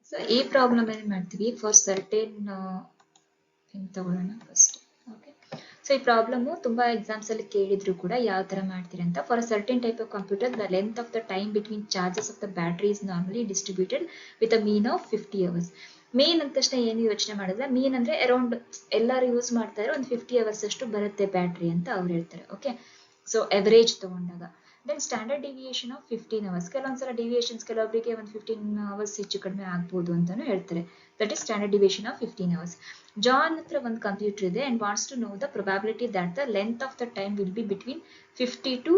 So ಈ problem ಏನು ಮಾಡ್ತೀವಿ ಫಾರ್ ಸರ್ಟೇನ್ ಹಿಂಗೆ ತಗೊಳ್ಳೋಣ ಫಸ್ಟ್. ಓಕೆ, ಸೊ ಈ ಪ್ರಾಬ್ಲಮ್ ತುಂಬಾ ಎಕ್ಸಾಮ್ಸ್ ಅಲ್ಲಿ ಕೇಳಿದ್ರು ಕೂಡ ಯಾವ ತರ ಮಾಡ್ತೀರಿ ಅಂತ. For certain type of computer the length of the time between charges of the battery is normally distributed with a mean of 50 hours. Mean ಅಂದ ತಕ್ಷಣ ಏನು ಯೋಚನೆ ಮಾಡಿದ್ರೆ, ಮೀನ್ ಅಂದ್ರೆ ಅರೌಂಡ್ ಎಲ್ಲರೂ ಯೂಸ್ ಮಾಡ್ತಾ ಇರೋ ಒಂದು 50 ಅವರ್ಸ್ ಅಷ್ಟು ಬರುತ್ತೆ ಬ್ಯಾಟ್ರಿ ಅಂತ ಅವ್ರು ಹೇಳ್ತಾರೆ. ಓಕೆ, ಸೊ ಎವರೇಜ್ ತಗೊಂಡಾಗ then standard deviation of 15 hours. ಕೆಲವೊಂದ್ಸಲ ಡಿವಿಯೇಷನ್ಸ್ ಕೆಲವೊಬ್ಬರಿಗೆ ಒಂದು 15 ಅವರ್ಸ್ ಹೆಚ್ಚು ಕಡಿಮೆ ಆಗ್ಬೋದು ಅಂತಾನು ಹೇಳ್ತಾರೆ. That is standard deviation of 15 hours. John ಹತ್ರ ಒಂದು ಕಂಪ್ಯೂಟರ್ ಇದೆ and wants to know the probability that the length of the time will be between 50 to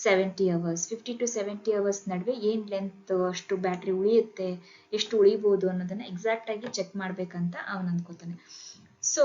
70 hours. 50 to 70 hours ನಡುವೆ ಏನ್ ಲೆಂತ್ ಅಷ್ಟು ಬ್ಯಾಟ್ರಿ ಉಳಿಯುತ್ತೆ, ಎಷ್ಟು ಉಳಿಬಹುದು ಅನ್ನೋದನ್ನ ಎಕ್ಸಾಕ್ಟ್ ಆಗಿ ಚೆಕ್ ಮಾಡ್ಬೇಕಂತ ಅವನು ಅನ್ಕೋತಾನೆ. So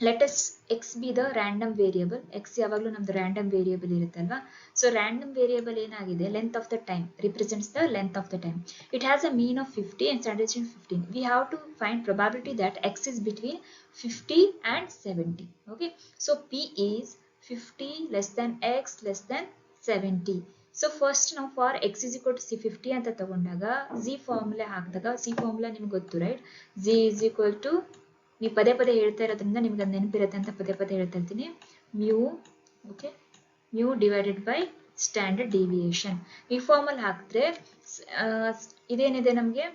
let us x be the random variable. x ಯಾವಾಗಲೂ ನಮ್ದು random variable ಇರುತ್ತಲ್ವಾ. ಸೊ random variable ಏನಾಗಿದೆ, length of the time represents the length of the time. It has a mean of 50 and standard deviation 15. We have to find probability that x is between 50 and 70. Okay, so p is 50 less than x less than 70. So first ನಾವು for x is equal to c 50 ಅಂತ ತಗೊಂಡಾಗ z formula ಹಾಕಿದಾಗ, see formula ನಿಮ್ಗೆ ಗೊತ್ತು right, z is equal to, ನೀವು ಪದೇ ಪದೇ ಹೇಳ್ತಾ ಇರೋದ್ರಿಂದ ನಿಮ್ಗೆ ಅದು ನೆನಪಿರುತ್ತೆ ಅಂತ ಪದೇ ಪದೇ ಹೇಳ್ತಾ ಇರ್ತೀನಿ, mu. Okay, mu divided by standard deviation. ಈ ಫಾರ್ಮಲ್ಲಿ ಹಾಕಿದ್ರೆ ಇದೇನಿದೆ ನಮಗೆ,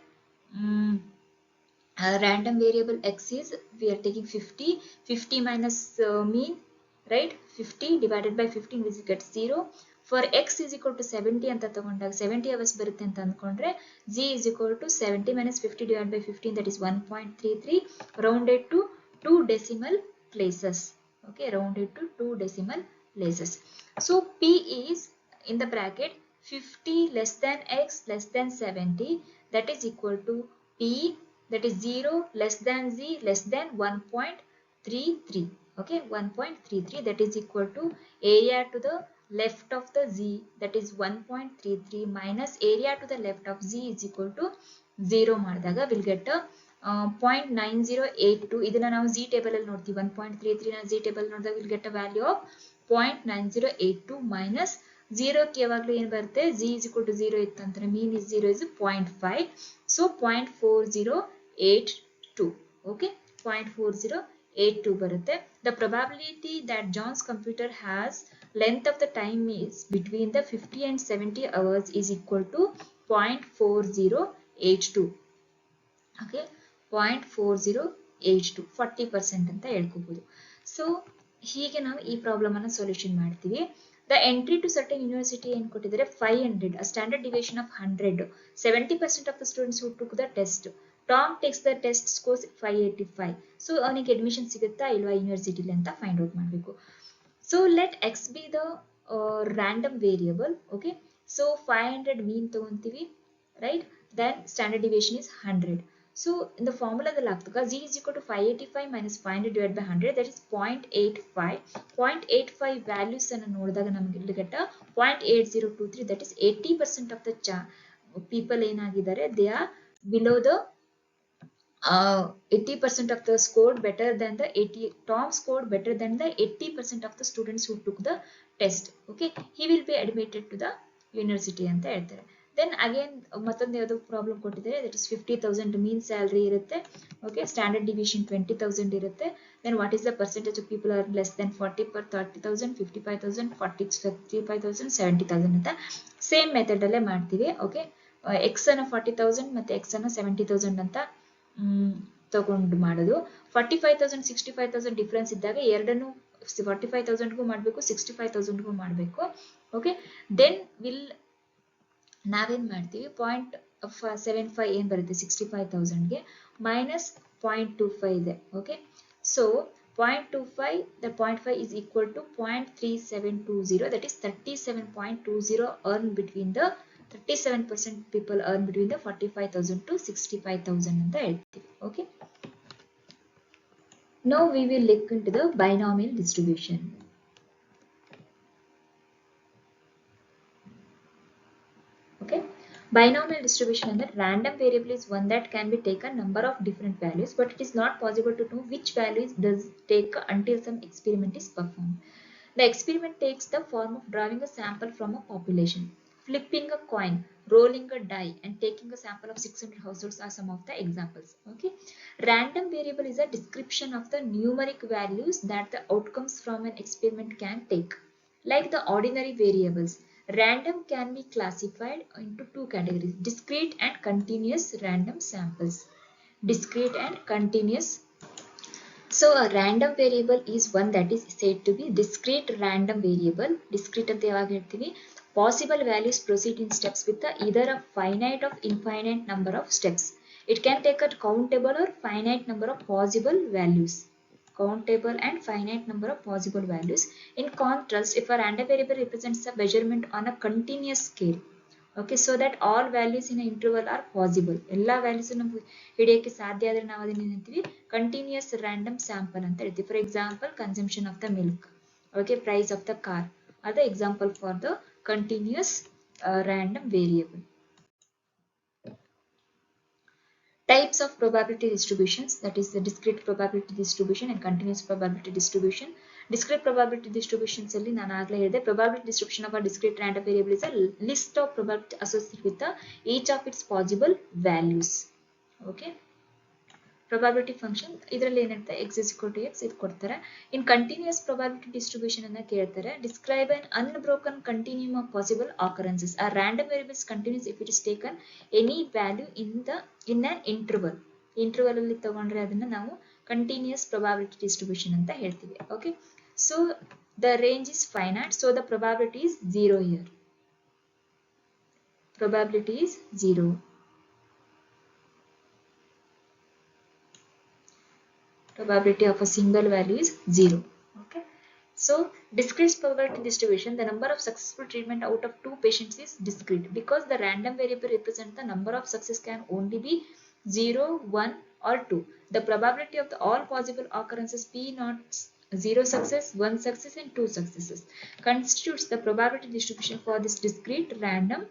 random variable x is, we are taking 50 minus mean, right, 50 divided by 15 we get 0. For x is equal to 70 ಅಂತ ತಗೊಂಡಾಗ 70 hours ಬರುತ್ತೆ ಅಂತ ಅಂದ್ಕೊಂಡ್ರೆ g is equal to 70 minus 50 divided by 15, that is 1.33 rounded to 2 decimal places. Okay, rounded to 2 decimal places. So p is in the bracket 50 less than x less than 70, that is equal to p, that is 0 less than z less than 1.33. Okay, 1.33, that is equal to area to the left of the z, that is 1.33 minus area to the left of z is equal to 0 ಮಾಡಿದಾಗ we'll get a 0.9082. ಇದನ್ನ ನಾವು z table ಅಲ್ಲಿ ನೋಡ್ತೀವಿ. 1.33 ನ z table ನೋಡಿದಾಗ we'll get a value of 0.9082 minus 0ಕ್ಕೆ ಯಾವಾಗಲೂ ಏನು ಬರುತ್ತೆ, z is equal to 0 ಇತ್ತಂದ್ರೆ mean is 0 is 0.5, so 0.4082. okay, 0.4082 ಬರುತ್ತೆ. The probability that John's computer has length of the time is between the 50 and 70 hours is equal to 0.4082. okay, 0.4082, 40% ಅಂತ ಹೇಳ್ಕೋಬಹುದು. So ಹೀಗೆ ನಾವು ಈ problem ಅನ್ನ ಸೊಲ್ಯೂಷನ್ ಮಾಡ್ತೀವಿ. The entry to certain university ಏನು ಕೊಟ್ಟಿದ್ದಾರೆ, 500, a standard deviation of 100, 70% of the students who took the test. Tom takes the test, scores 585. So ಅವನಿಗೆ admission ಸಿಗುತ್ತಾ ಇಲ್ವಾ ಯೂನಿವರ್ಸಿಟಿಲಿ ಅಂತ ಫೈಂಡ್ ಔಟ್ ಮಾಡಬೇಕು. So let x be the random variable. Okay, so 500 mean ತಗೊಂತೀವಿ, right, then standard deviation is 100. So in the ಫಾರ್ಮುಲಾದಲ್ಲಿ ಹಾಕ್ದಾಗ z is equal to 585 minus 500 divided by 100, that is 0.85. 0.85 values ಅನ್ನು ನೋಡಿದಾಗ ನಮಗೆ ಇಲ್ಲಿ ಗೆಟ್ಟ 0.8023, that is 80% of the people ಏನಾಗಿದ್ದಾರೆ, they are below the 80% of the scored better than the 80. Tom scored better than the 80% of the students who took the test. Okay, he will be admitted to the university ಅಂತ ಹೇಳ್ತಾರೆ. Then again ಮತ್ತೊಂದು ಯಾವುದು problem ಕೊಟ್ಟಿದ್ದಾರೆ, that is 50,000 mean salary ಇರುತ್ತೆ. Okay, standard deviation 20,000 ಇರುತ್ತೆ. Then what is the percentage of people are less than 40 per 30,000, 55,000, 45,000, 70,000 ಅಂತ same method ಅಲ್ಲೇ ಮಾಡ್ತೀವಿ. ಓಕೆ, x ಅನ್ನು 40,000 ಮತ್ತೆ x ಅನ್ನು 70,000 ಅಂತ ತಗೊಂಡು ಮಾಡೋದು. 45,000 65,000 ಡಿಫ್ರೆನ್ಸ್ ಇದ್ದಾಗ ಎರಡನ್ನು 45,000ಗೂ ಮಾಡಬೇಕು, 65,000ಗೂ ಮಾಡಬೇಕು. ಓಕೆ, ದೆನ್ ವಿಲ್ ನಾವೇನ್ ಮಾಡ್ತೀವಿ, 0.75 ಏನ್ ಬರುತ್ತೆ 65,000ಗೆ ಮೈನಸ್ 0.25 ಇದೆ. Okay, so 0.25, the 0.5 is equal to 0.3720, that is 37.20 earn between the 37% people earn between the 45,000 to 65,000 ಅಂತ ಹೇಳ್ತೀವಿ. Okay, now we will look into the binomial distribution. Okay, binomial distribution ಅಂದ್ರೆ random variable is one that can be taken number of different values, but it is not possible to know which values does take until some experiment is performed. The experiment takes the form of drawing a sample from a population, flipping a coin, rolling a die and taking a sample of 600 households are some of the examples. Okay, random variable is a description of the numeric values that the outcomes from an experiment can take. Like the ordinary variables, random can be classified into two categories: discrete and continuous random samples. Discrete and continuous. So a random variable is one that is said to be discrete random variable. Discrete ante yavag heltivi? Possible values proceed in steps with either a finite or infinite number of steps. It can take a countable or finite number of possible values. Countable and finite number of possible values. In contrast, if a random variable represents a measurement on a continuous scale, okay, so that all values in an interval are possible. Ella values ನಾವು ಹಿಡಿಯಕ್ಕೆ ಸಾಧ್ಯ ಆದರೆ ನಾವು ಅದನ್ನ ಏನಂತೀವಿ? Continuous random sample ಅಂತ ಹೇಳ್ತೀವಿ. For example, consumption of the milk, okay, price of the car are the example for the continuous random variable. Types of probability distributions, that is the discrete probability distribution and continuous probability distribution. Discrete probability distributions alli ನಾನು ಆಗಲೇ ಹೇಳಿದೆ, probability distribution of a discrete random variable is a list of probability associated with each of its possible values. Okay, probability function ಇದರಲ್ಲಿ ಏನಿರುತ್ತೆ, x is equal to x ಇದು ಕೊಡ್ತಾರೆ. In continuous probability distribution ಅನ್ನ ಕೇಳ್ತಾರೆ, describe an unbroken continuum of possible occurrences. A random variable is continuous if it is taken any value in an interval. Interval ಅಲ್ಲಿ ತಗೊಂಡ್ರೆ ಅದನ್ನ ನಾವು continuous probability distribution ಅಂತ ಹೇಳ್ತೀವಿ. Okay, so the range is finite, so the probability is 0 here. Probability is 0. Probability of a single value is 0. Okay, so discrete probability distribution, the number of successful treatment out of two patients is discrete because the random variable represents the number of success can only be 0, 1 or 2. The probability of all possible occurrences P naught 0 success, 1 success and 2 successes constitutes the probability distribution for this discrete random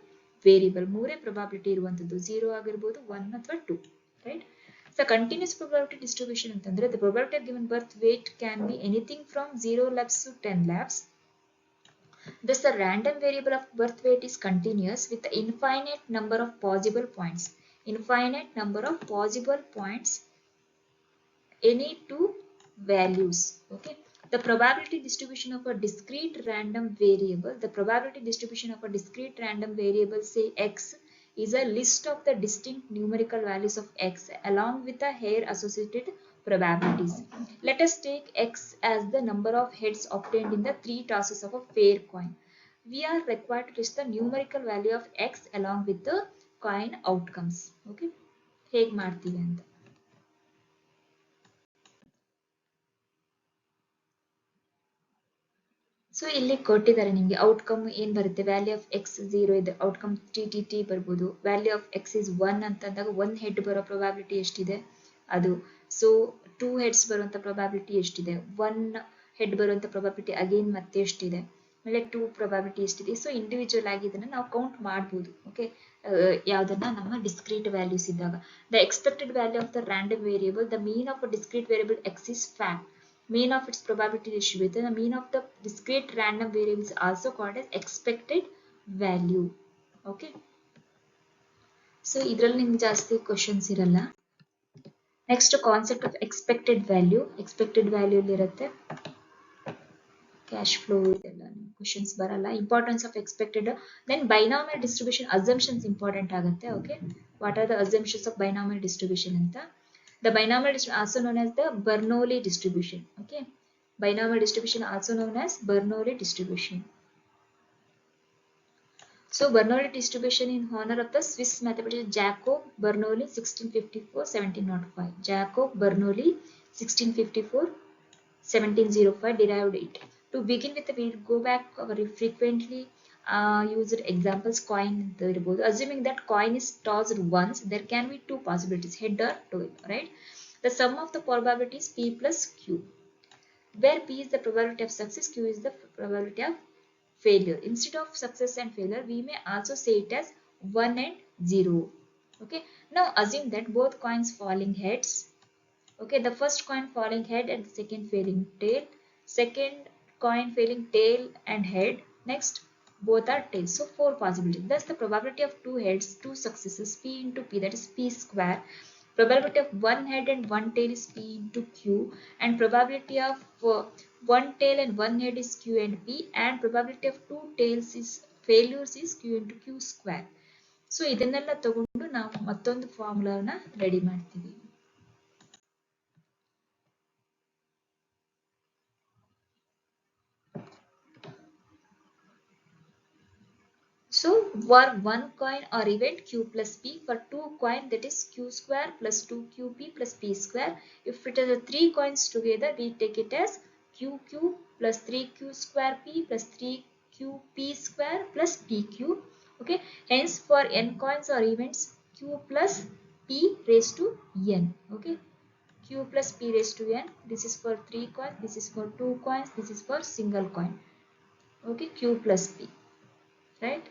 variable. ಮೂರೇ probability ಇರುವಂತದ್ದು, 0 ಆಗಿರಬಹುದು, 1 ಅಥವಾ 2, right? So continuous probability distribution ಅಂತಂದ್ರೆ the probability of given birth weight can be anything from 0 lakhs to 10 lakhs. Thus the random variable of birth weight is continuous with the infinite number of possible points. Infinite number of possible points, any two values. Okay, the probability distribution of a discrete random variable, the probability distribution of a discrete random variable, say x, is a list of the distinct numerical values of x along with the hair associated probabilities. Let us take x as the number of heads obtained in the 3 tosses of a fair coin. We are required to list the numerical value of x along with the coin outcomes. Okay, ಹೇಗೆ ಮಾಡ್ತೀವಿ ಅಂತ. So ಇಲ್ಲಿ ಕೊಟ್ಟಿದ್ದಾರೆ ನಿಮಗೆ outcome ಏನ್ ಬರುತ್ತೆ, value of X 0 ಇದೆ, outcome T ಬರ್ಬೋದು. ವ್ಯಾಲ್ಯೂ ಆಫ್ ಎಕ್ಸ್ ಇಸ್ 1 ಅಂತಂದಾಗ 1 ಹೆಡ್ ಬರೋ ಪ್ರೊಬಾಬಿಲಿಟಿ ಎಷ್ಟಿದೆ ಅದು. ಸೊ 2 ಹೆಡ್ಸ್ ಬರುವಂತ ಪ್ರೊಬಾಬಿಲಿಟಿ ಎಷ್ಟಿದೆ, 1 ಹೆಡ್ ಬರುವಂತ ಪ್ರೊಬಾಬಿಲಿಟಿ ಅಗೇನ್ ಮತ್ತೆ ಎಷ್ಟಿದೆ, ಆಮೇಲೆ 2 ಪ್ರೊಬಾಬಿಲಿಟಿ ಎಷ್ಟಿದೆ. ಸೊ ಇಂಡಿವಿಜುವಲ್ ಆಗಿ ಇದನ್ನ ನಾವು ಕೌಂಟ್ ಮಾಡ್ಬೋದು. ಓಕೆ, ಯಾವ್ದನ್ನ ನಮ್ಮ ಡಿಸ್ಕ್ರೀಟ್ ವ್ಯಾಲ್ಯೂಸ್ ಇದ್ದಾಗ. The expected value of the random variable, the mean of a discrete variable X is fact. Mean of its probability distribution. The mean of the discrete random variable is also called as expected value. Okay. So idರಲ್ಲಿ ನಿಮಗೆ ಜಾಸ್ತಿ questions ಇರಲ್ಲ. Next concept of expected value. Expected value ಅಲ್ಲಿ ಇರುತ್ತೆ cash flow, ಇದೆಲ್ಲ questions ಬರಲ್ಲ. Importance of expected. Then binomial distribution assumptions important ಆಗುತ್ತೆ. Okay, what are the assumptions of binomial distribution ಅಂತ. The binomial distribution also known as the Bernoulli distribution. Okay, binomial distribution also known as Bernoulli distribution. So Bernoulli distribution in honor of the Swiss mathematician Jacob Bernoulli 1654-1705. Jacob Bernoulli 1654-1705 derived it. To begin with, we will go back very frequently used examples. Coin ಇರಬಹುದು. Assuming that coin is tossed once, there can be two possibilities, head or tail, right? The sum of the probabilities P plus Q, where P is the probability of success, Q is the probability of failure. Instead of success and failure, we may also say it as 1 and 0. Okay, now assume that both coins falling heads. Okay, the first coin falling head and the second failing tail. Second coin failing tail and head. Next, both are tails. So 4 possibilities. Thus the probability of 2 heads, 2 successes, p into p, that is p square. Probability of 1 head and 1 tail is p into q, and probability of 1 tail and 1 head is q and p, and probability of 2 tails is failures is q into q square. So ಇದನ್ನೆಲ್ಲ ತಗೊಂಡು ನಾವು ಮತ್ತೊಂದು ಫಾರ್ಮುಲಾನ ready ಮಾಡ್ತೀವಿ. So for 1 coin or event q plus p, for 2 coin that is q square plus 2qp plus p square. If it is a 3 coins together, we take it as qq plus 3q square p plus 3qp square plus pq. Okay, hence for n coins or events, q plus p raised to n. Okay, q plus p raised to n. This is for 3 coins, this is for 2 coins, this is for single coin. Okay, q plus p, right?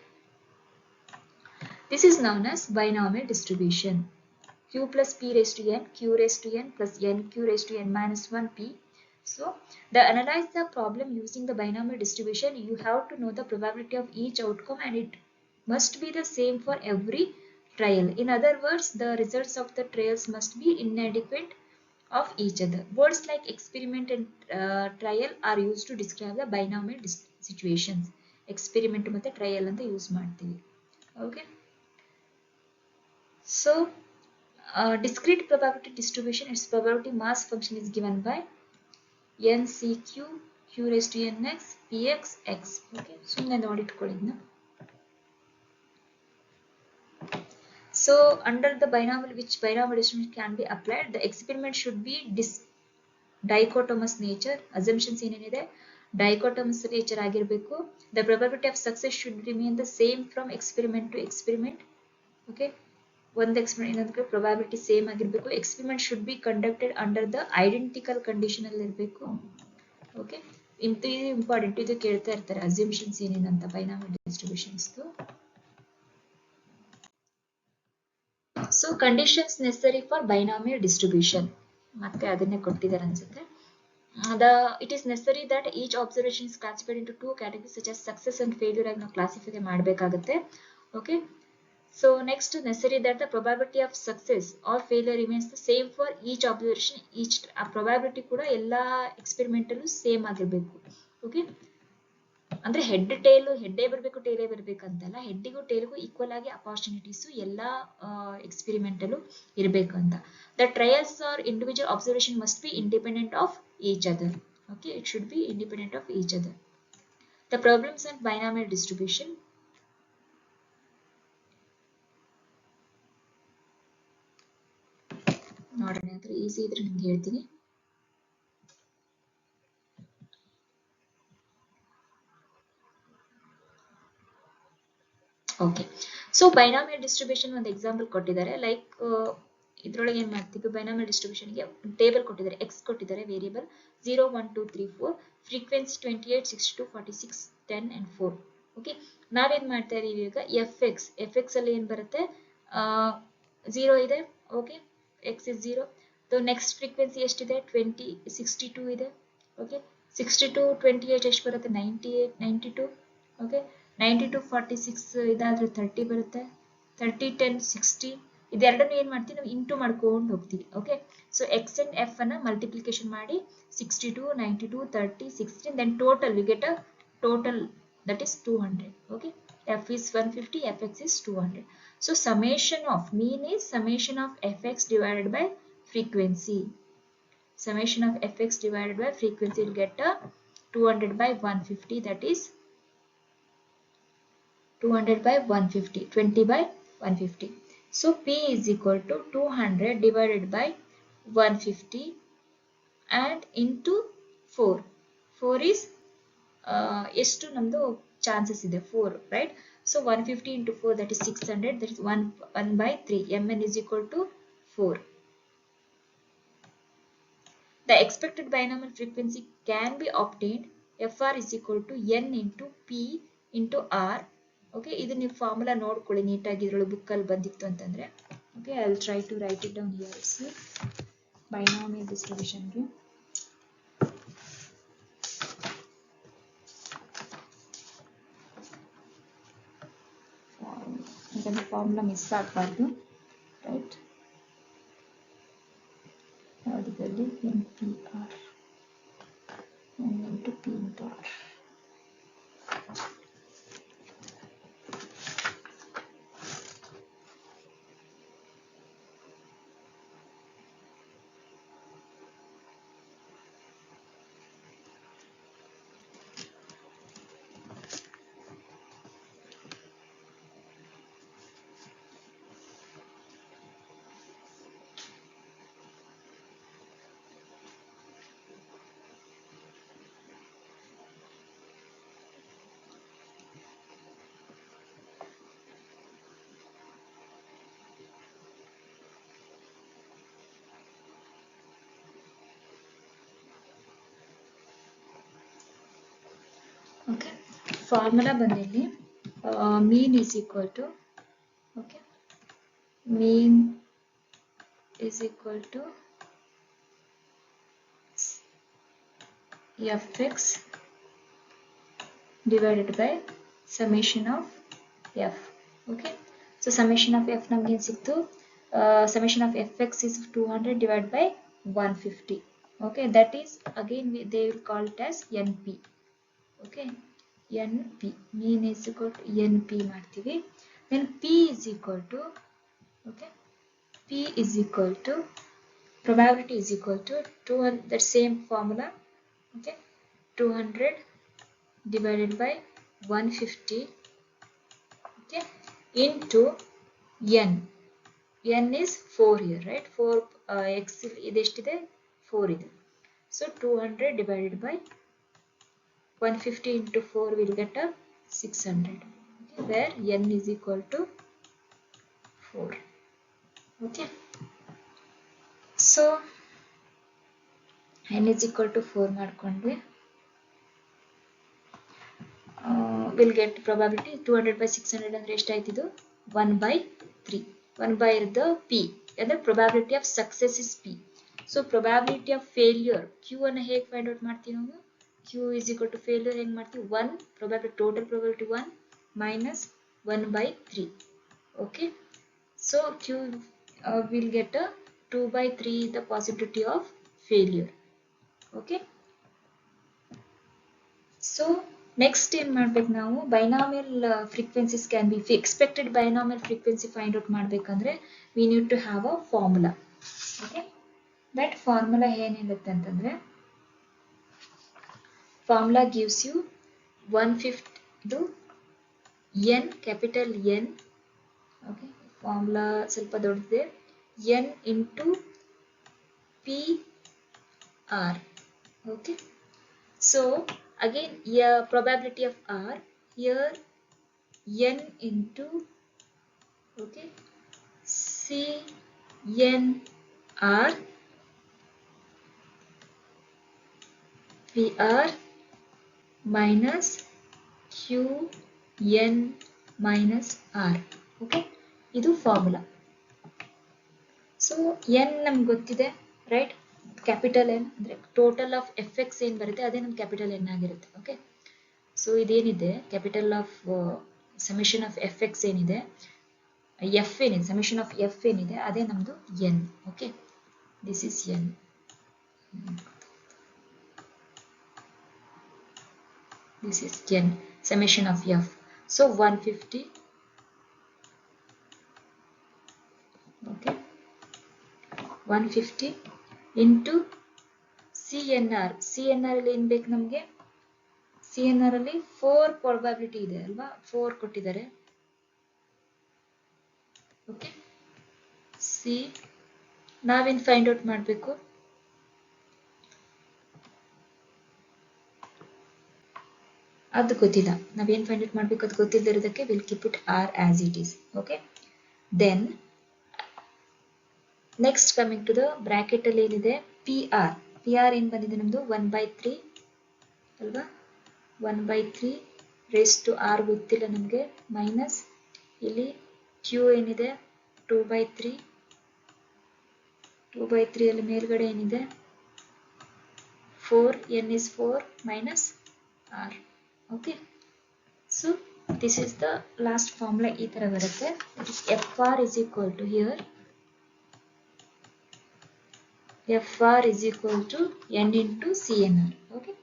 This is known as binomial distribution. Q plus p raised to n, q raised to n plus n, q raised to n minus 1 p. So, to analyze the problem using the binomial distribution, you have to know the probability of each outcome, and it must be the same for every trial. In other words, the results of the trials must be inadequate of each other. Words like experiment and trial are used to describe the binomial situations. Experiment ಮತ್ತೆ trial ಅಂತ use ಮಾಡ್ತೀವಿ. Okay. So, discrete probability distribution, its probability mass function is given by ncq q raised to nx px x. Okay, ಸುಮ್ಮನೆ ನೋಡಿಟ್ಕೊಳ್ಳಿದ್ನ. So under the binomial, which binomial distribution can be applied, the experiment should be dichotomous nature. Assumptions ಏನೇನಿದೆ dichotomous nature ಆಗಿರಬೇಕು. The probability of success should remain the same from experiment to experiment. Okay, ಒಂದು experiment ಇನ್ನೊಂದಕ್ಕೆ probability same ಆಗಿರಬೇಕು. Experiment should be conducted under the identical condition ಅಲ್ಲಿ ಇರಬೇಕು. Okay, ಇದು important, ಇದು ಕೇಳ್ತಾ ಇರ್ತಾರೆ ಅಸ್ಯೂಮ್ಷನ್ಸ್ ಏನೇನಂತ binomial distributions. So conditions necessary for binomial distribution, ಮತ್ತೆ ಅದನ್ನೇ ಕೊಟ್ಟಿದ್ದಾರೆ ಅನ್ಸುತ್ತೆ. It is necessary that each observation is classified into 2 categories such as success and failure ಆಗಿ ನಾವು ಕ್ಲಾಸಿಫೈ ಮಾಡಬೇಕಾಗುತ್ತೆ. Okay, so next necessary that the probability of success or failure remains the same for each observation. Each probability ಕೂಡ ಎಲ್ಲ ಎಕ್ಸ್ಪೆರಿಮೆಂಟಲ್ಲೂ same ಆಗಿರಬೇಕು. Okay, ಅಂದ್ರೆ head tail ಹೆಡ್ಡೇ ಬರಬೇಕು ಟೇಲೇ ಬರಬೇಕಂತಲ್ಲ, ಹೆಡ್ಡಿಗೂ ಟೇಲ್ಗೂ equal ಆಗಿ ಅಪಾರ್ಚುನಿಟೀಸು ಎಲ್ಲ ಎಕ್ಸ್ಪೆರಿಮೆಂಟಲ್ಲೂ ಇರಬೇಕು ಅಂತ. The trials or individual observation must be independent of each other. Okay, it should be independent of each other. The problems and binomial distribution. ನೋಡೋಣ, ಆದರೆ ಈಸಿ ಇದ್ರೆ ನಿಮ್ಗೆ ಹೇಳ್ತೀನಿ. ಓಕೆ, ಸೊ ಬೈನಾಮಿಯಲ್ ಡಿಸ್ಟ್ರಿಬ್ಯೂಷನ್ ಒಂದು ಎಕ್ಸಾಂಪಲ್ ಕೊಟ್ಟಿದ್ದಾರೆ. ಲೈಕ್ ಇದ್ರೊಳಗೆ ಏನು ಮಾಡ್ತೀವಿ, ಬೈನಾಮಿಯಲ್ ಡಿಸ್ಟ್ರಿಬ್ಯೂಷನ್ಗೆ ಟೇಬಲ್ ಕೊಟ್ಟಿದ್ದಾರೆ, ಎಕ್ಸ್ ಕೊಟ್ಟಿದ್ದಾರೆ, ವೇರಿಯಬಲ್ 0 1 2 3 4, ಫ್ರೀಕ್ವೆನ್ಸಿ 28 62 46 10 and 4. ಓಕೆ, ನಾವೇನು ಮಾಡ್ತಾ ಇದೀವಿ ಈಗ ಎಫ್ ಎಕ್ಸ್ ಅಲ್ಲಿ ಏನು ಬರುತ್ತೆ, 0 ಇದೆ. Okay, x is 0. So next frequency ಎಷ್ಟಿದೆ, 20 62 ಇದೆ. ಓಕೆ, 62 28 ಎಷ್ಟು ಬರುತ್ತೆ, 98 92. ಓಕೆ, 92 46 ಇದಾದ್ರೆ 30 ಬರುತ್ತೆ, 30 10 60. ಇದೆರಡನ್ನು ಏನು ಮಾಡ್ತೀವಿ ನಾವು ಇಂಟು ಮಾಡ್ಕೊಂಡು ಹೋಗ್ತೀವಿ. Okay, so X and F ಅನ್ನ ಮಲ್ಟಿಪ್ಲಿಕೇಶನ್ ಮಾಡಿ 62 92 30 16, then total we get a total that is 200. Okay, f is 150, fx is 200. So summation of mean is summation of fx divided by frequency. Summation of fx divided by frequency will get a 200 by 150, that is 200 by 150, 20 by 150. So p is equal to 200 divided by 150 and into 4. 4 is ಎಷ್ಟು ನಮ್ದು chances ಇದೆ, 4, right? So 150 into 4, that is 600, that is 1 by 3. Mn is equal to 4. The expected binomial frequency can be obtained. Fr is equal to n into p into r. Okay, ಇದು ನೀವು formula ನೋಡ್ಕೊಳ್ಳಿ ನೀಟಾಗಿ, ಇದರೊಳಗೆ ಬುಕ್ಕಲ್ಲಿ ಬಂದಿತ್ತು ಅಂತಂದ್ರೆ. Okay, I will try to write it down here. See, binomial distribution ಗೆ ಅಲ್ಲಿ ಫಾರ್ಮುಲಾ ಮಿಸ್ ಆಗಬಾರ್ದು, ರೈಟ್? ಯಾವುದಿದಲ್ಲಿ n p r into p into r. Okay, formula ಬಂದಿಲ್ಲಿ mean is equal to, okay, mean is equal to fx divided by summation of f. Okay, so summation of f ನಮಗೆ ಸಿಕ್ತು, summation of fx is 200 divided by 150. Okay, that is again they will call it as np. Okay, np, mean is equal to np ಮಾಡ್ತೀವಿ. Then p is equal to, okay, p is equal to, probability is equal to 200, that same formula, okay, 200 divided by 150, okay, into n. n is 4 here, right? 4 x ಇದೆಷ್ಟಿದೆ, 4 ಇದೆ. So 200 divided by 150 into 4 will get a 600, okay, where n is equal to 4. Okay, so n is equal to 4 ಮಾಡ್ಕೊಂಡ್ವಿ. Will get probability 200 by 600 ಅಂದ್ರೆ ಎಷ್ಟಾಯ್ತಿದು, 1/3. 1 by the p ಅಂದ್ರೆ probability of success is p. So probability of failure q ಅನ್ನು ಹೇಗೆ find out ಮಾಡ್ತೀವಿ ನಾವು, q is equal to failure ಹೆಂಗೆ ಮಾಡ್ತೀವಿ, 1 probability, total probability 1 minus 1/3. Okay, so q will get a 2/3 the possibility of failure. Okay, so next ಏನ್ ಮಾಡ್ಬೇಕು ನಾವು, binomial frequencies can be, expected binomial frequency find out ಮಾಡ್ಬೇಕಂದ್ರೆ we need to have a formula. Okay, that formula ಏನ್ ಹೇಳುತ್ತೆ ಅಂತಂದ್ರೆ, formula gives you 1/5 ಇದು n, capital N. Okay, formula ಸ್ವಲ್ಪ ದೊಡ್ಡದಿದೆ, n into p r. Okay, so again probability of r here, n into, okay, c n r p r minus q n minus r. Okay, ಇದು formula. So n ನಮ್ಗೆ ಗೊತ್ತಿದೆ, right? Capital n ಅಂದರೆ total of f x ಏನು ಬರುತ್ತೆ ಅದೇ ನಮ್ಮ capital n ಆಗಿರುತ್ತೆ. Okay, so ಇದೇನಿದೆ capital of summation of f x ಏನಿದೆ, ಎಫ್ ಏನಿದೆ, ಸಮೇಷನ್ ಆಫ್ ಎಫ್ ಏನಿದೆ ಅದೇ ನಮ್ಮದು n. Okay, this is n. This is n, summation of f. So 150, okay, 150 into CNR. CNR ಅಲ್ಲಿ ಏನು ಬೇಕು ನಮಗೆ, CNR ಅಲ್ಲಿ 4 probability ಇದೆ ಅಲ್ವಾ, 4 ಕೊಟ್ಟಿದ್ದಾರೆ. ಓಕೆ, ಸಿ ನಾವೇನು ಫೈಂಡ್ ಔಟ್ ಮಾಡಬೇಕು, ಅದು ಗೊತ್ತಿಲ್ಲ, ನಾವೇನು ಫೈಂಡ್ ಔಟ್ ಮಾಡಬೇಕು ಅದು ಗೊತ್ತಿಲ್ಲದಿರೋದಕ್ಕೆ will keep it r as it is. Okay, then next coming to the bracket ಅಲ್ಲಿ ಏನಿದೆ ಪಿ ಆರ್. ಪಿ ಆರ್ ಏನು ಬಂದಿದೆ ನಮ್ಮದು 1/3 ಅಲ್ವಾ, 1/3 ರೇಸ್ ಟು ಆರ್ ಗೊತ್ತಿಲ್ಲ ನಮಗೆ, ಮೈನಸ್ ಇಲ್ಲಿ ಕ್ಯೂ ಏನಿದೆ 2/3, 2/3 ಅಲ್ಲಿ ಮೇಲ್ಗಡೆ ಏನಿದೆ 4, n is 4 minus r. Okay, so this is the last formula ಈ ತರ ಬರುತ್ತೆ. FR is equal to here FR is equal to n into CNR. Okay.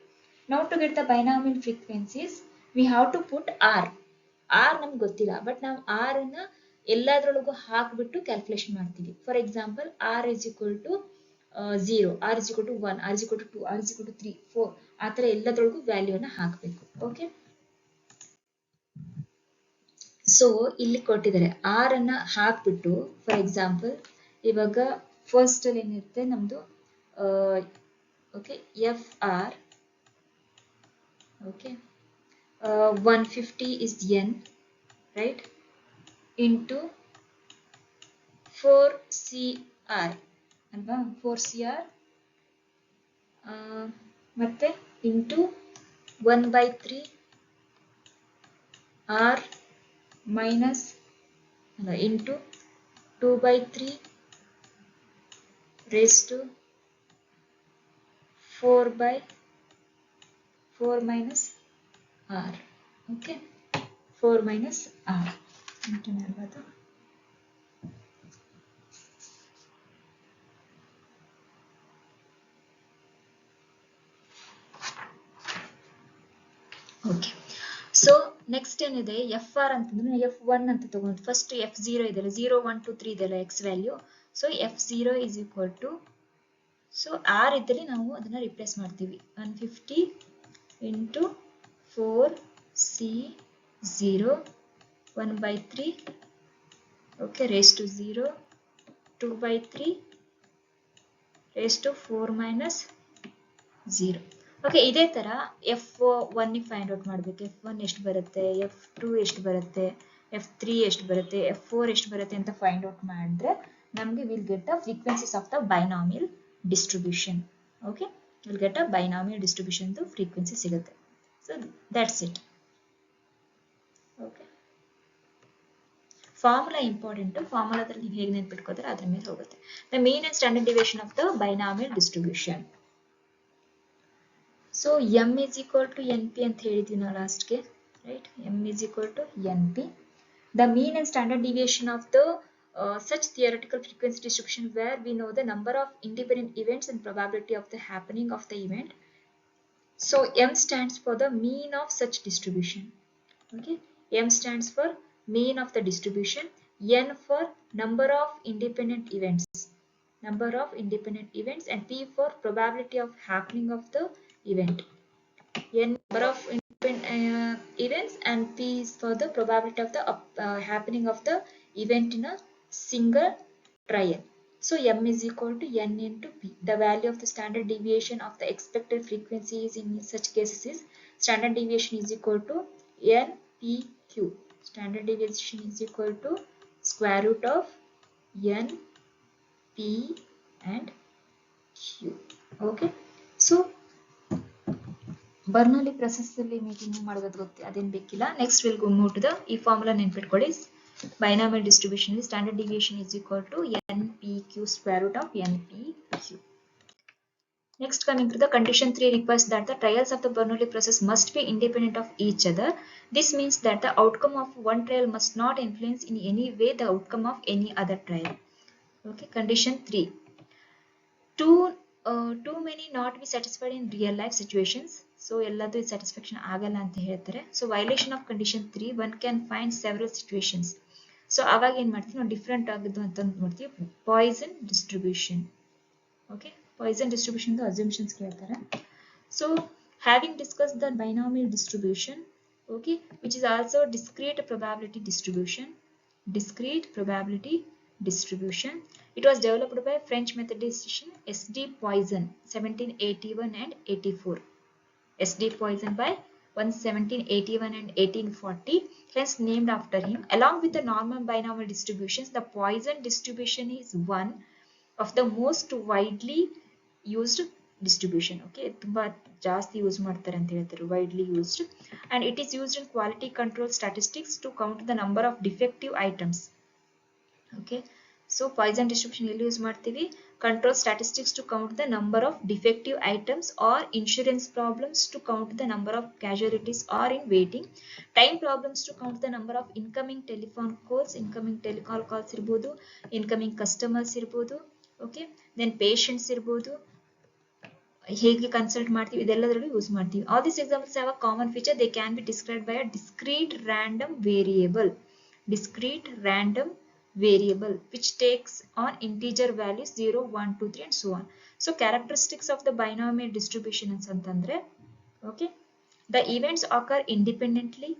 Now to get the binomial frequencies, we have to put R. R ನಮ್ಗೆ ಗೊತ್ತಿಲ್ಲ, but ನಾವು R ಅನ್ನ ಎಲ್ಲದರೊಳಗೂ ಹಾಕ್ಬಿಟ್ಟು calculation ಮಾಡ್ತೀವಿ. For example R is equal to 0, R is equal to 1, R is equal to 2, R is equal to 3, 4 ಆ ಥರ ಎಲ್ಲದರೊಳಗೂ ವ್ಯಾಲ್ಯೂನ ಹಾಕಬೇಕು. Okay, so ಇಲ್ಲಿ ಕೊಟ್ಟಿದ್ದಾರೆ R ಅನ್ನ ಹಾಕ್ಬಿಟ್ಟು, ಫಾರ್ ಎಕ್ಸಾಂಪಲ್ ಇವಾಗ ಫಸ್ಟ್ ಅಲ್ಲಿ ಏನಿರುತ್ತೆ ನಮ್ದು okay FR okay 150 is n, right, into 4CR ಅಲ್ವಾ, 4CR ಮತ್ತೆ into 1/3 R minus into 2/3 raised to 4 minus R. Okay, 4 minus R into 40. Okay, so next ಏನಿದೆ FR ಅಂತಂದ್ರೆ F1 ಅಂತ ತಗೊಂಡು ಫಸ್ಟ್ F0 ಇದೆಲ್ಲ 0 1 2 3 ಇದೆಲ್ಲ x value. So F0 is equal to, so R ಇದ್ದಲ್ಲಿ ನಾವು ಅದನ್ನ ರಿಪ್ಲೇಸ್ ಮಾಡ್ತೀವಿ 150 into 4C0 1/3 okay raised to 0 2/3 raised to 4 minus 0. Okay, ಇದೇ ತರ F1 ಫೈಂಡ್ ಔಟ್ ಮಾಡಬೇಕು. F1 ಎಷ್ಟು ಬರುತ್ತೆ, F2 ಎಷ್ಟು ಬರುತ್ತೆ, F3 ಎಷ್ಟು ಬರುತ್ತೆ, F4 ಎಷ್ಟು ಬರುತ್ತೆ ಅಂತ ಫೈಂಡ್ ಔಟ್ ಮಾಡಿದ್ರೆ ನಮಗೆ will get the frequencies of the binomial distribution. Okay, will get a binomial distribution frequency ಸಿಗುತ್ತೆ. So that's it. Okay, formula important. ಫಾರ್ಮುಲಾದಲ್ಲಿ ನೀವು ಹೇಗೆ ನೆನ್ಪಿಟ್ಕೋತಾರೆ ಅದ್ರ ಮೇಲೆ ಹೋಗುತ್ತೆ. The mean and standard deviation of the binomial distribution. So m is equal to np ಅಂತ ಹೇಳಿದ್ವಿ ನಾವು ಲಾಸ್ಟ್ಗೆ, right. m is equal to np. The mean and standard deviation of the such theoretical frequency distribution where we know the number of independent events and probability of the happening of the event. So m stands for the mean of such distribution. Okay, m stands for mean of the distribution, n for number of independent events, and p for probability of happening of the event. N number of events and p is for the probability of the happening of the event in a single trial. So m is equal to n into p. The value of the standard deviation of the expected frequencies in such cases is standard deviation is equal to npq. Standard deviation is equal to square root of n, p and q. Okay, so Bernoulli process ಅಲ್ಲಿ meeting ಮಾಡೋದು ಗೊತ್ತಿ, ಅದೇನು ಬೇಕಿಲ್ಲ. Next will go move to the, ಈ formula ನೆನ್ಪಿಟ್ಕೊಳ್ಳಿ. Binomial distribution is standard deviation is equal to npq square root of npq. Next, coming to the condition 3 requires that the trials of the Bernoulli process must be independent of each other. This means that the outcome of one trial must not influence in any way the outcome of any other trial. Okay, condition 3. Too many not be satisfied in real life situations. So ಎಲ್ಲದೂ satisfaction ಆಗಲ್ಲ ಅಂತ ಹೇಳ್ತಾರೆ. So violation of condition 3, one can find several situations. So ಆವಾಗ ಏನು ಮಾಡ್ತೀವಿ ನಾವು, different ಆಗಿದ್ದು ಅಂತ ನೋಡ್ತೀವಿ. Poisson distribution. Okay, Poisson distribution assumptions ಕೇಳ್ತಾರೆ. So having discussed the binomial distribution, okay, which is also discrete probability distribution. It was developed by French mathematician S.D. Poisson 1781 and 84. S.D. Poisson by 1781 and 1840, hence named after him. Along with the normal binomial distributions, the Poisson distribution is one of the most widely used distribution. Okay, ತುಂಬಾ ಜಾಸ್ತಿ use ಮಾಡ್ತಾರೆ ಅಂತ ಹೇಳ್ತಾರೆ, widely used, and it is used in quality control statistics to count the number of defective items. Okay, so Poisson distribution ಎಲ್ಲಿ use ಮಾಡ್ತೀವಿ, control statistics to count the number of defective items, or insurance problems to count the number of casualties or in waiting, time problems to count the number of incoming telephone calls, incoming telecall calls irbodu, incoming customers irbodu, okay, then patients irbodu, ಹೇಗೆ consult ಮಾಡ್ತೀವಿ ಇದೆಲ್ಲದರಲ್ಲೂ use ಮಾಡ್ತೀವಿ. All this examples have a common feature, they can be described by a discrete random variable, discrete random variable which takes on integer values 0, 1, 2, 3 and so on. So characteristics of the binomial distribution ಅಂತಂದ್ರೆ, okay, the events occur independently,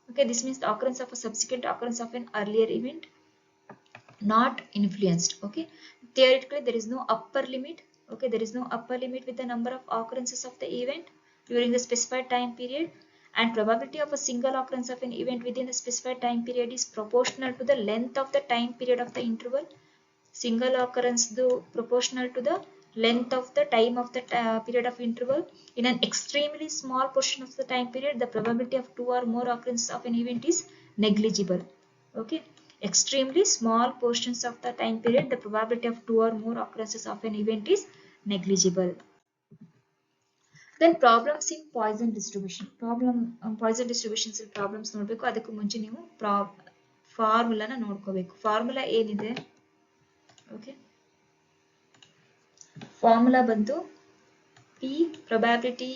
okay, this means the occurrence of a subsequent occurrence of an earlier event, not influenced, okay. Theoretically there is no upper limit, okay, there is no upper limit with the number of occurrences of the event during the specified time period, and probability of a single occurrence of an event within the specified time period is proportional to the length of the time period of the interval. Single occurrence though proportional to the length of the time of the period of interval. In an extremely small portion of the time period, the probability of two or more occurrences of an event is negligible, okay. Extremely small portions of the time period, the probability of two or more occurrences of an event is negligible. Then problems in Poisson distribution. Poisson distributions problems ನೋಡಬೇಕು, ಅದಕ್ಕೆ ಮುಂಚೆ ನೀವು ಫಾರ್ಮುಲಾನ ನೋಡ್ಕೋಬೇಕು. Formula ಏನಿದೆ, okay, formula ಬಂದು P probability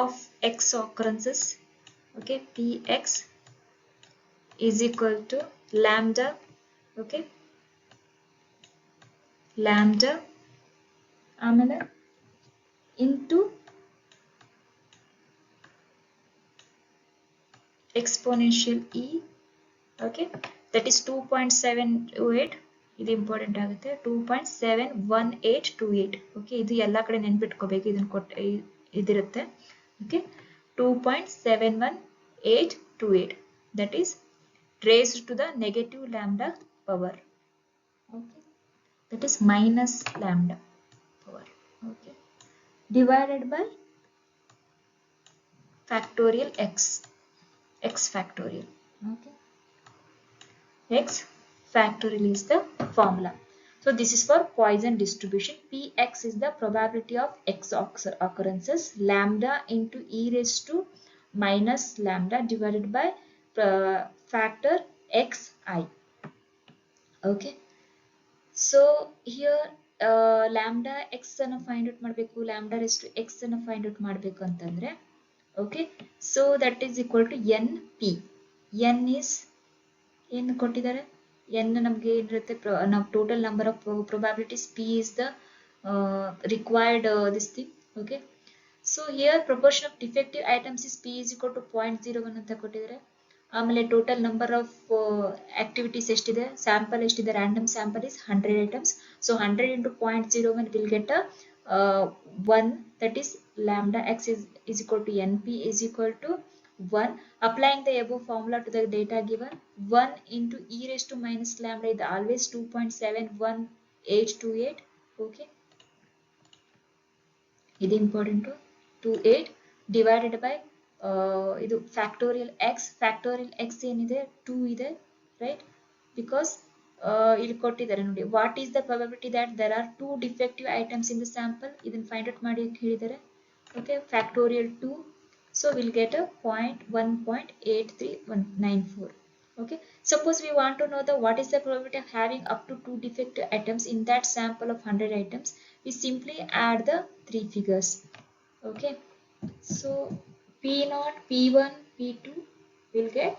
of x occurrences, okay, Px is equal to lambda, okay, lambda ಆಮೇಲೆ into exponential e, okay, that is 2.728, ಇದು important ಆಗುತ್ತೆ, 2.71828, ಓಕೆ, ಇದು ಎಲ್ಲ ಕಡೆ ನೆನ್ಪಿಟ್ಕೋಬೇಕು, ಇದನ್ನ ಇದಿರುತ್ತೆ, okay, 2.71828, that is raised to the negative lambda power, okay, that is minus lambda power, okay, divided by factorial x factorial, okay, x factorial is the formula. So this is for Poisson distribution. Px is the probability of x occurrences, lambda into e raised to minus lambda divided by factor xi, okay. So here lambda x ಅನ್ನು find out ಮಾಡಬೇಕು, lambda raised to x ಅನ್ನು find out ಮಾಡಬೇಕು ಅಂತಂದ್ರೆ, okay, so that is equal to np. n is ಏನು ಕೊಟ್ಟಿದ್ದಾರೆ, n ನಮಗೆ ಏನಿರುತ್ತೆ, ನಾವು total number of probabilities, p is the required this thing, okay. So here proportion of defective items is p is equal to 0.01 ಅಂತ ಕೊಟ್ಟಿದ್ದಾರೆ. ಆಮೇಲೆ total number of activities ಎಷ್ಟಿದೆ, sample ಎಷ್ಟಿದೆ, random sample is 100 items. So 100 into 0.01 will get a 1, that is lambda x is equal to np is equal to 1. Applying the above formula to the data given, 1 into e raised to minus lambda is always 2.71828, okay, ಇದು important, 28 divided by ಇದು factorial x ಏನಿದೆ 2 ಇದೆ, right, because ಇಲ್ಲಿ ಕೊಟ್ಟಿದ್ದಾರೆ ನೋಡಿ, what is the probability that there are 2 defective items in the sample, ಇದನ್ನ find out ಮಾಡಿ ಹೇಳಿದ್ದಾರೆ, okay, factorial 2, so we'll get a 1.8394, okay. Suppose we want to know the what is the probability of having up to 2 defective items in that sample of 100 items, we simply add the 3 figures, okay. So P0, P1, P2 will get,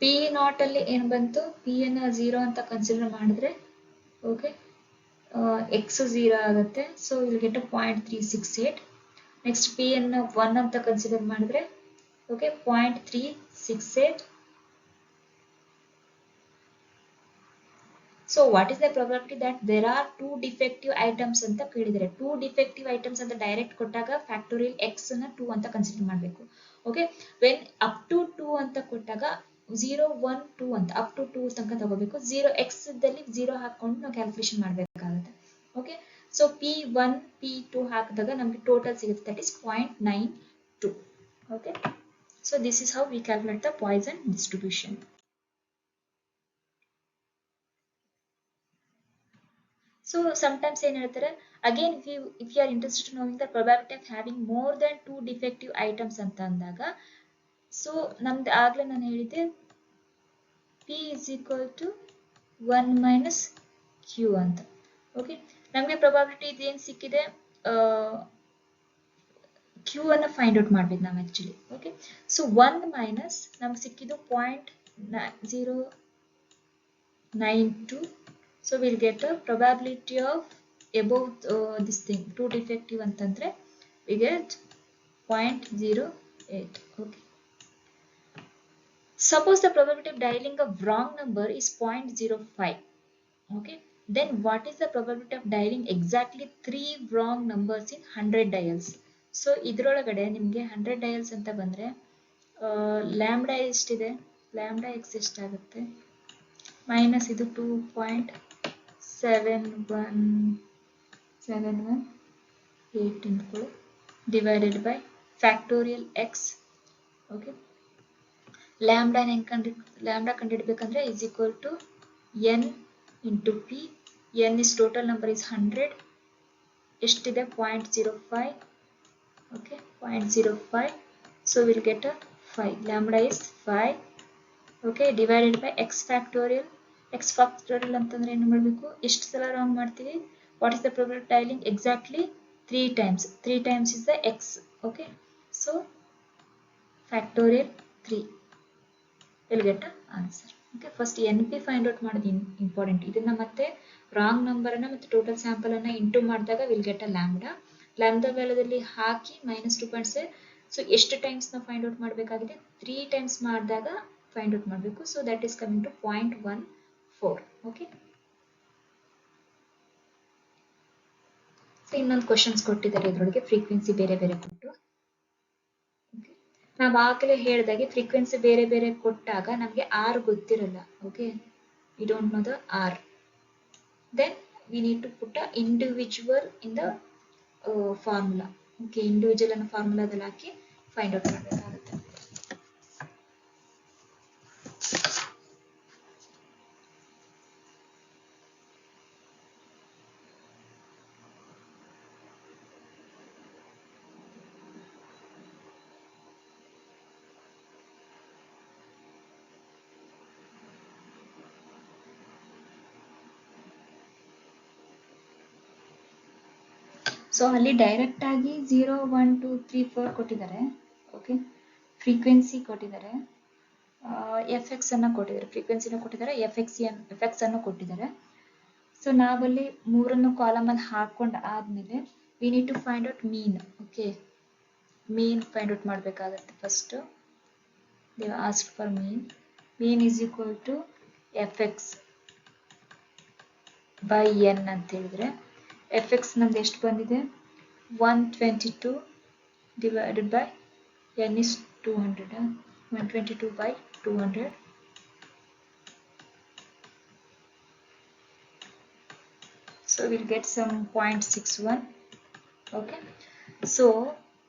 P0 ಅಲ್ಲಿ ಏನು ಬಂತು, P ಅನ್ನ 0 ಅಂತ consider ಮಾಡಿದ್ರೆ, okay, x 0 ಆಗುತ್ತೆ, so we'll get a 0.368. Next P ಅನ್ನ 1 ಅಂತ consider ಮಾಡಿದ್ರೆ, okay, 0.368. So what is the probability that there are 2 defective items ಅಂತ ಕೇಳಿದರೆ, 2 defective items ಅಂತ ಡೈರೆಕ್ಟ್ ಕೊಟ್ಟಾಗ ಫ್ಯಾಕ್ಟೋರಿಯಲ್ x ಅನ್ನ 2 ಅಂತ ಕನ್ಸಿಡರ್ ಮಾಡಬೇಕು, ಓಕೆ. ವೆನ್ ಅಪ್ ಟು 2 ಅಂತ ಕೊಟ್ಟಾಗ 0, 1, 2 ಅಂತ ಅಪ್ ಟು 2 ತನಕ ತಗೋಬೇಕು, 0 x ದಲ್ಲಿ 0 ಹಾಕೊಂಡು ನಾವು ಕ್ಯಾಲ್ಕುಲೇಷನ್ ಮಾಡಬೇಕಾಗುತ್ತೆ, ಓಕೆ. ಸೊ P1, P2 ಹಾಕಿದಾಗ ನಮಗೆ ಟೋಟಲ್ ಸಿಗುತ್ತೆ, that is 0.92, okay. So this is how we calculate the Poisson distribution. So sometimes ಏನ್ ಹೇಳ್ತಾರೆ again if you are interested in knowing the probability of having more than 2 defective items ಅಂತ ಅಂದಾಗ so ನಮ್ದು ಆಗ್ಲೇ ನಾನು ಹೇಳಿದ್ದೆ p is equal to 1 minus q ಅಂತ. Okay, ನಮಗೆ probability ಇದೇನು ಸಿಕ್ಕಿದೆ q ಅನ್ನು ಫೈಂಡ್ ಔಟ್ ಮಾಡ್ಬೇಕು ನಾವು ಆಕ್ಚುಲಿ. ಓಕೆ, ಸೊ 1 ಮೈನಸ್ ನಮ್ಗೆ ಸಿಕ್ಕಿದ್ದು 0.092. So we'll get a probability of above this thing 2 defective ಅಂತಂದ್ರೆ we get 0.08. okay, suppose the probability of dialing a wrong number is 0.05. okay, then what is the probability of dialing exactly 3 wrong numbers in 100 dials? So ಇದರೊಳಗಡೆ ನಿಮಗೆ 100 dials ಅಂತ ಬಂದ್ರೆ lambda ಎಷ್ಟಿದೆ, lambda x ಎಷ್ಟಾಗುತ್ತೆ minus ಇದು 2.7178 divided by factorial x. okay, lambda ಕಂಡುಹಿಡಬೇಕಂದ್ರೆ is equal to n into p. n is total number is 100, ಎಷ್ಟಿದೆ 0.05. okay, 0.05. so we'll get a 5. lambda is 5. okay, divided by x factorial. x factorial ಅಂತಂದ್ರೆ ಏನು ಮಾಡಬೇಕು, ಎಷ್ಟು ಸಲ wrong ಮಾಡ್ತೀವಿ, what is the probability of dialing exactly 3 times. 3 times is the x. okay, so factorial 3 will get an answer. okay, first np find out ಮಾಡೋದು important. ಇದನ್ನ ಮತ್ತೆ wrong number ಅನ್ನ ಮತ್ತೆ ಟೋಟಲ್ ಸ್ಯಾಂಪಲ್ ಅನ್ನ ಇಂಟು ಮಾಡಿದಾಗ will get a lambda. Lambda ವ್ಯಾಲ್ಯೂದಲ್ಲಿ ಹಾಕಿ -2.7. So ಎಷ್ಟು ಟೈಮ್ಸ್ ನಾವು ಫೈಂಡ್ ಔಟ್ ಮಾಡಬೇಕಾಗಿದೆ, 3 ಟೈಮ್ಸ್ ಮಾಡಿದಾಗ ಫೈಂಡ್ ಔಟ್ ಮಾಡಬೇಕು. So that is coming to 0.14. Okay, so ಇನ್ನೊಂದು ಕ್ವಶನ್ಸ್ ಕೊಟ್ಟಿದ್ದಾರೆ ಇದರೊಳಗೆ ಫ್ರೀಕ್ವೆನ್ಸಿ ಬೇರೆ ಬೇರೆ ಕೊಟ್ಟು. ನಾವು ಆಗಲೇ ಹೇಳಿದಾಗೆ ಫ್ರೀಕ್ವೆನ್ಸಿ ಬೇರೆ ಬೇರೆ ಕೊಟ್ಟಾಗ ನಮಗೆ ಆರ್ ಗೊತ್ತಿರಲ್ಲ. Okay, we don't know the R, then we need to put a individual in the formula. Okay, individual ಅನ್ನು ಫಾರ್ಮುಲಾದಲ್ಲಿ ಹಾಕಿ ಫೈಂಡ್ ಔಟ್ ಮಾಡಬೇಕಾಗುತ್ತೆ. ಸೊ ಅಲ್ಲಿ ಡೈರೆಕ್ಟ್ ಆಗಿ 0, 1, 2, 3, 4 ಕೊಟ್ಟಿದ್ದಾರೆ. ಓಕೆ, ಫ್ರೀಕ್ವೆನ್ಸಿ ಕೊಟ್ಟಿದ್ದಾರೆ, ಎಫ್ ಎಕ್ಸ್ ಅನ್ನು ಕೊಟ್ಟಿದ್ದಾರೆ, ಫ್ರೀಕ್ವೆನ್ಸಿನ ಕೊಟ್ಟಿದ್ದಾರೆ, ಎಫ್ ಎಕ್ಸ್ ಅನ್ನು ಕೊಟ್ಟಿದ್ದಾರೆ. ಸೊ ನಾವಲ್ಲಿ ಮೂರನ್ನು ಕಾಲಮ್ ಅಲ್ಲಿ ಹಾಕೊಂಡು ಆದ್ಮೇಲೆ we need to find out mean. Okay, mean find out ಮಾಡಬೇಕಾಗತ್ತೆ. First they ask for mean is equal to f x by n ಅಂತ ಹೇಳಿದ್ರೆ ಎಫ್ ಎಕ್ಸ್ ನಮ್ದು ಎಷ್ಟು ಬಂದಿದೆ 122 divided by n is 200. 122 by 200. So we'll get some 0.61. okay, so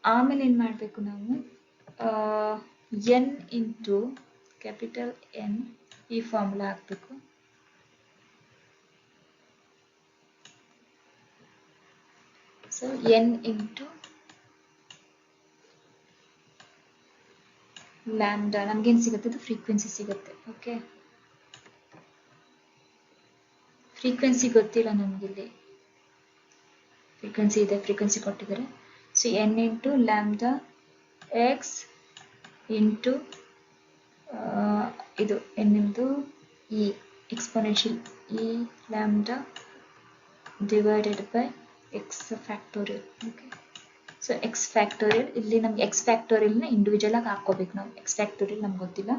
ಆಮೇಲೆ ಏನು ಮಾಡಬೇಕು ನಾವು n into capital N ಈ ಫಾರ್ಮುಲಾ ಹಾಕಬೇಕು. ಸೊ n into ಲ್ಯಾಂಬ್ಡಾ ನಮ್ಗೇನು ಸಿಗುತ್ತೆ, ಅದು ಫ್ರೀಕ್ವೆನ್ಸಿ ಸಿಗುತ್ತೆ. ಓಕೆ, ಫ್ರೀಕ್ವೆನ್ಸಿ ಗೊತ್ತಿಲ್ಲ ನಮಗಿಲ್ಲಿ, ಫ್ರೀಕ್ವೆನ್ಸಿ ಇದೆ, ಫ್ರೀಕ್ವೆನ್ಸಿ ಕೊಟ್ಟಿದ್ದಾರೆ. So n into lambda X into ಇದು n into e exponential e lambda divided by x factorial. okay, so x factorial ಇಲ್ಲಿ ನಮ್ಗೆ x factorial ನ ಇಂಡಿವಿಜುವಲ್ ಆಗಿ ಹಾಕೋಬೇಕು ನಾವು. x factorial ನಮ್ಗೆ ಗೊತ್ತಿಲ್ಲ,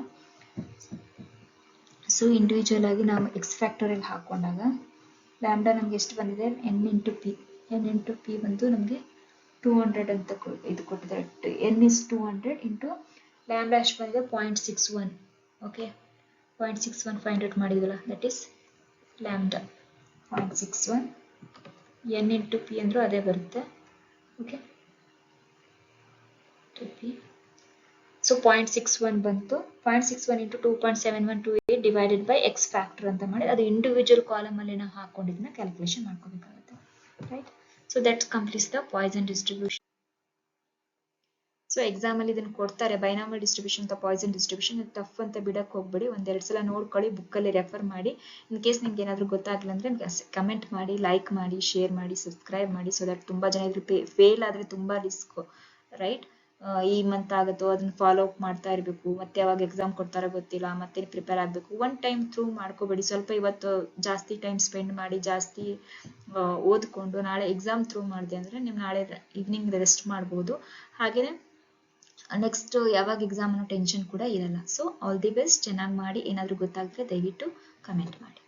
ಸೊ ಇಂಡಿವಿಜುವಲ್ ಆಗಿ ನಾವು x factorial ಹಾಕೊಂಡಾಗ ಲ್ಯಾಂಬ್ಡಾ ನಮ್ಗೆ ಎಷ್ಟು ಬಂದಿದೆ n into p. n into p ಬಂದು ನಮಗೆ 200 ಅಂತ ಇದು ಕೊಟ್ಟಿದ್ದಾರೆ. n is 200 into ಲ್ಯಾಂಬ್ಡಾ ಎಷ್ಟು ಬಂದಿದೆ 0.61. ಓಕೆ, 0.61 ಫೈಂಡ್ ಔಟ್ ಮಾಡಿದ್ವಲ್ಲ, that is lambda 0.61. n into p ಅಂದ್ರೂ ಅದೇ ಬರುತ್ತೆ. Okay, to p. ಸೊ 0.61 ಬಂತು. 0.61 into 2.7128 divided by X factor ಅಂತ ಮಾಡಿ ಅದು ಇಂಡಿವಿಜುವಲ್ ಕಾಲಮ್ ಅಲ್ಲಿ ನಾವು ಹಾಕೊಂಡಿದ್ದನ್ನ ಕ್ಯಾಲ್ಕುಲೇಷನ್ ಮಾಡ್ಕೋಬೇಕಾಗುತ್ತೆ, right. So that completes the Poisson distribution. So exam ಅಲ್ಲಿ ಇದನ್ನ ಕೊಡ್ತಾರೆ, ಬೈನಾಮಿಯಲ್ ಡಿಸ್ಟ್ರಿಬ್ಯೂಷನ್ ಅಥವಾ ಪಾಯ್ಸನ್ ಡಿಸ್ಟ್ರಿಬ್ಯೂಷನ್. ಟಫ್ ಅಂತ ಬಿಡಕ್ ಹೋಗ್ಬೇಡಿ, ಒಂದೆರಡು ಸಲ ನೋಡ್ಕೊಳ್ಳಿ, ಬುಕ್ಕಲ್ಲಿ ರೆಫರ್ ಮಾಡಿ. ಇನ್ ಕೇಸ್ ನಿಮ್ಗೆ ಏನಾದರೂ ಗೊತ್ತಾಗಿಲ್ಲ ಅಂದ್ರೆ ಕಮೆಂಟ್ ಮಾಡಿ, ಲೈಕ್ ಮಾಡಿ, ಶೇರ್ ಮಾಡಿ, ಸಬ್ಸ್ಕ್ರೈಬ್ ಮಾಡಿ. ಸೊ ದಟ್ ತುಂಬಾ ಜನ ಇದ್ರು ಫೇಲ್ ಆದ್ರೆ ತುಂಬಾ ರಿಸ್ಕ್, ರೈಟ್. ಈ ಮಂತ್ ಆಗುತ್ತೋ ಅದನ್ನ ಫಾಲೋ ಅಪ್ ಮಾಡ್ತಾ ಇರಬೇಕು, ಮತ್ತೆ ಯಾವಾಗ ಎಕ್ಸಾಮ್ ಕೊಡ್ತಾರೋ ಗೊತ್ತಿಲ್ಲ, ಮತ್ತೆ ಪ್ರಿಪೇರ್ ಆಗಬೇಕು. ಒನ್ ಟೈಮ್ ಥ್ರೂ ಮಾಡ್ಕೋಬೇಡಿ, ಸ್ವಲ್ಪ ಇವತ್ತು ಜಾಸ್ತಿ ಟೈಮ್ ಸ್ಪೆಂಡ್ ಮಾಡಿ, ಜಾಸ್ತಿ ಓದ್ಕೊಂಡು ನಾಳೆ ಎಕ್ಸಾಮ್ ಥ್ರೂ ಮಾಡಿದೆ ಅಂದ್ರೆ ನೀವು ನಾಳೆ ಈವ್ನಿಂಗ್ ರೆಸ್ಟ್ ಮಾಡ್ಬೋದು. ಹಾಗೆಯೇ ನೆಕ್ಸ್ಟ್ ಯಾವಾಗ ಎಕ್ಸಾಮ್ ಅನ್ನೋ ಟೆನ್ಷನ್ ಕೂಡ ಇರಲ್ಲ. ಸೊ ಆಲ್ ದಿ ಬೆಸ್ಟ್, ಚೆನ್ನಾಗಿ ಮಾಡಿ. ಏನಾದರೂ ಗೊತ್ತಾಗಿದ್ರೆ ದಯವಿಟ್ಟು ಕಮೆಂಟ್ ಮಾಡಿ.